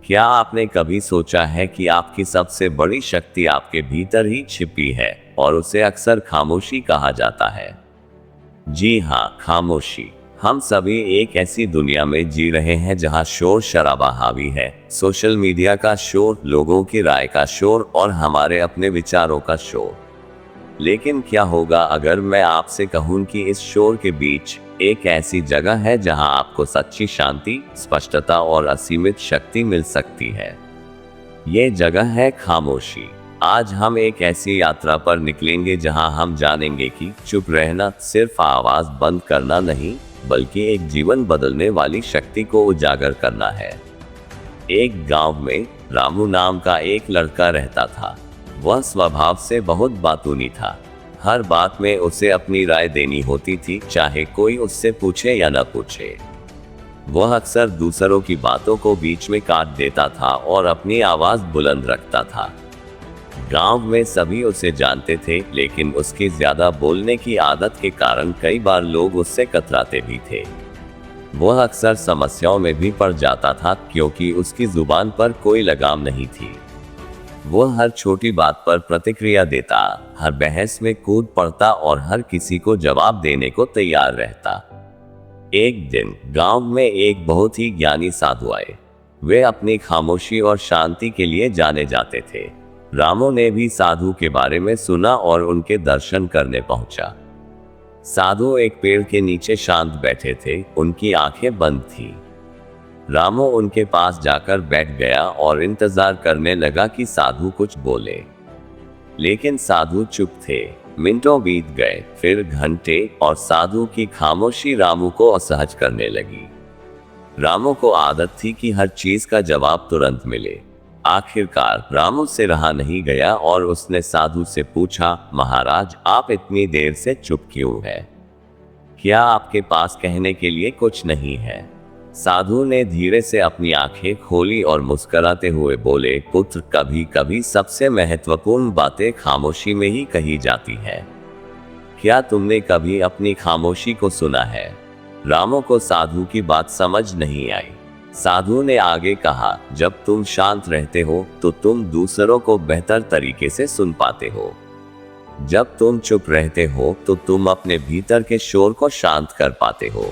क्या आपने कभी सोचा है कि आपकी सबसे बड़ी शक्ति आपके भीतर ही छिपी है और उसे अक्सर खामोशी कहा जाता है। जी हाँ, खामोशी। हम सभी एक ऐसी दुनिया में जी रहे हैं जहाँ शोर शराबा हावी है। सोशल मीडिया का शोर, लोगों की राय का शोर और हमारे अपने विचारों का शोर। लेकिन क्या होगा अगर मैं आपसे कहूं कि इस शोर के बीच एक ऐसी जगह है जहां आपको सच्ची शांति, स्पष्टता और असीमित शक्ति मिल सकती है। ये जगह है खामोशी। आज हम एक ऐसी यात्रा पर निकलेंगे जहां हम जानेंगे कि चुप रहना सिर्फ आवाज बंद करना नहीं, बल्कि एक जीवन बदलने वाली शक्ति को उजागर करना है। एक गांव में रामू नाम का एक लड़का रहता था। वह स्वभाव से बहुत बातूनी था। हर बात में उसे अपनी राय देनी होती थी, चाहे कोई उससे पूछे या न पूछे। वह अक्सर दूसरों की बातों को बीच में काट देता था और अपनी आवाज बुलंद रखता था। गांव में सभी उसे जानते थे, लेकिन उसकी ज्यादा बोलने की आदत के कारण कई बार लोग उससे कतराते भी थे। वह अक्सर समस्याओं में भी पड़ जाता था, क्योंकि उसकी जुबान पर कोई लगाम नहीं थी। वह हर छोटी बात पर प्रतिक्रिया देता, हर बहस में कूद पड़ता और हर किसी को जवाब देने को तैयार रहता। एक दिन गांव में एक बहुत ही ज्ञानी साधु आए। वे अपनी खामोशी और शांति के लिए जाने जाते थे। रामू ने भी साधु के बारे में सुना और उनके दर्शन करने पहुंचा। साधु एक पेड़ के नीचे शांत बैठे थे, उनकी आंखें बंद थी। रामू उनके पास जाकर बैठ गया और इंतजार करने लगा कि साधु कुछ बोले, लेकिन साधु चुप थे। मिनटों बीत गए, फिर घंटे, और साधु की खामोशी रामू को असहज करने लगी। रामू को आदत थी कि हर चीज का जवाब तुरंत मिले। आखिरकार रामू से रहा नहीं गया और उसने साधु से पूछा, महाराज, आप इतनी देर से चुप क्यों हैं? क्या आपके पास कहने के लिए कुछ नहीं है? साधु ने धीरे से अपनी आंखें खोली और मुस्कुराते हुए बोले, पुत्र, कभी कभी सबसे महत्वपूर्ण बातें खामोशी में ही कही जाती है। क्या तुमने कभी अपनी खामोशी को सुना है? रामू को साधु की बात समझ नहीं आई। साधु ने आगे कहा, जब तुम शांत रहते हो तो तुम दूसरों को बेहतर तरीके से सुन पाते हो। जब तुम चुप रहते हो तो तुम अपने भीतर के शोर को शांत कर पाते हो।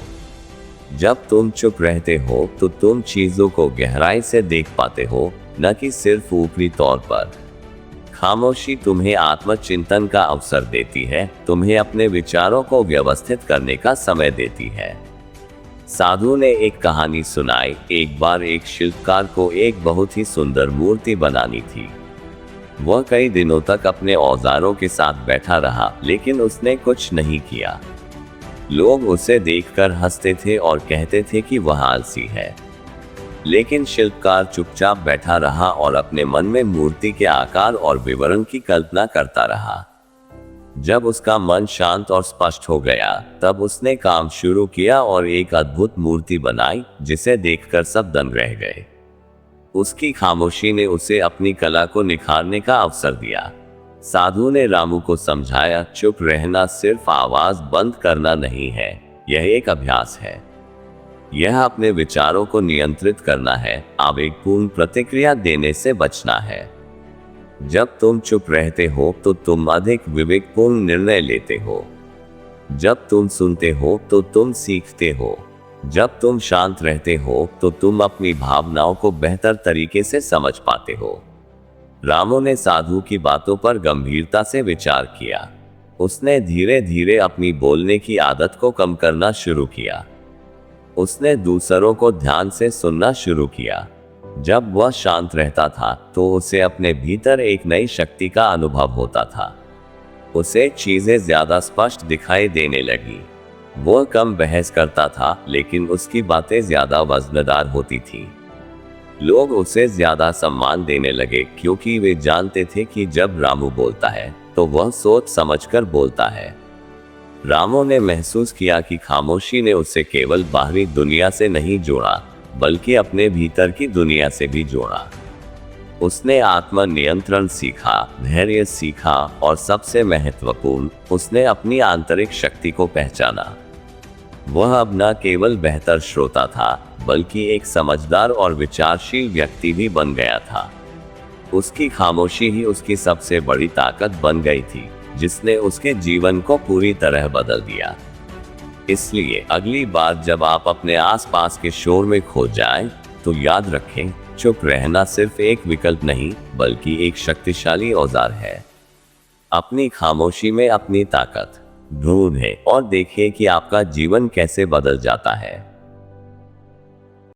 जब तुम चुप रहते हो तो तुम चीजों को गहराई से देख पाते हो, न कि सिर्फ ऊपरी तौर पर। खामोशी तुम्हें आत्मचिंतन का अवसर देती है, तुम्हें अपने विचारों को व्यवस्थित करने का समय देती है। साधु ने एक कहानी सुनाई। एक बार एक शिल्पकार को एक बहुत ही सुंदर मूर्ति बनानी थी। वह कई दिनों तक अपने औजारों के साथ बैठा रहा, लेकिन उसने कुछ नहीं किया। लोग उसे देखकर हंसते थे और कहते थे कि वह आलसी है। लेकिन शिल्पकार चुपचाप बैठा रहा और अपने मन में मूर्ति के आकार और विवरण की कल्पना करता रहा। जब उसका मन शांत और स्पष्ट हो गया, तब उसने काम शुरू किया और एक अद्भुत मूर्ति बनाई, जिसे देखकर सब दंग रह गए। उसकी खामोशी ने उसे अपनी कला को निखारने का अवसर दिया। साधु ने रामू को समझाया, चुप रहना सिर्फ आवाज बंद करना नहीं है, यह एक अभ्यास है। यह अपने विचारों को नियंत्रित करना है, आवेगपूर्ण प्रतिक्रिया देने से बचना है। जब तुम चुप रहते हो तो तुम अधिक विवेकपूर्ण निर्णय लेते हो। जब तुम सुनते हो तो तुम सीखते हो। जब तुम शांत रहते हो तो तुम अपनी भावनाओं को बेहतर तरीके से समझ पाते हो। रामू ने साधु की बातों पर गंभीरता से विचार किया। उसने धीरे धीरे अपनी बोलने की आदत को कम करना शुरू किया। उसने दूसरों को ध्यान से सुनना शुरू किया। जब वह शांत रहता था तो उसे अपने भीतर एक नई शक्ति का अनुभव होता था। उसे चीजें ज्यादा स्पष्ट दिखाई देने लगी। वह कम बहस करता था, लेकिन उसकी बातें ज्यादा वजनदार होती थी। लोग उसे ज्यादा सम्मान देने लगे, क्योंकि वे जानते थे कि जब रामू बोलता है तो वह सोच समझकर बोलता है। रामू ने महसूस किया कि खामोशी ने उसे केवल बाहरी दुनिया से नहीं जोड़ा, बल्कि अपने भीतर की दुनिया से भी जोड़ा। उसने आत्मनियंत्रण सीखा, धैर्य सीखा और सबसे महत्वपूर्ण, उसने अपनी आंतरिक शक्ति को पहचाना। वह अब न केवल बेहतर श्रोता था, बल्कि एक समझदार और विचारशील व्यक्ति भी बन गया था। उसकी खामोशी ही उसकी सबसे बड़ी ताकत बन गई थी, जिसने उसके जीवन को पूरी तरह बदल दिया। इसलिए अगली बार जब आप अपने आसपास के शोर में खो जाएं, तो याद रखें, चुप रहना सिर्फ एक विकल्प नहीं, बल्कि एक शक्तिशाली औजार है। अपनी खामोशी में अपनी ताकत ढूंढें और देखें कि आपका जीवन कैसे बदल जाता है।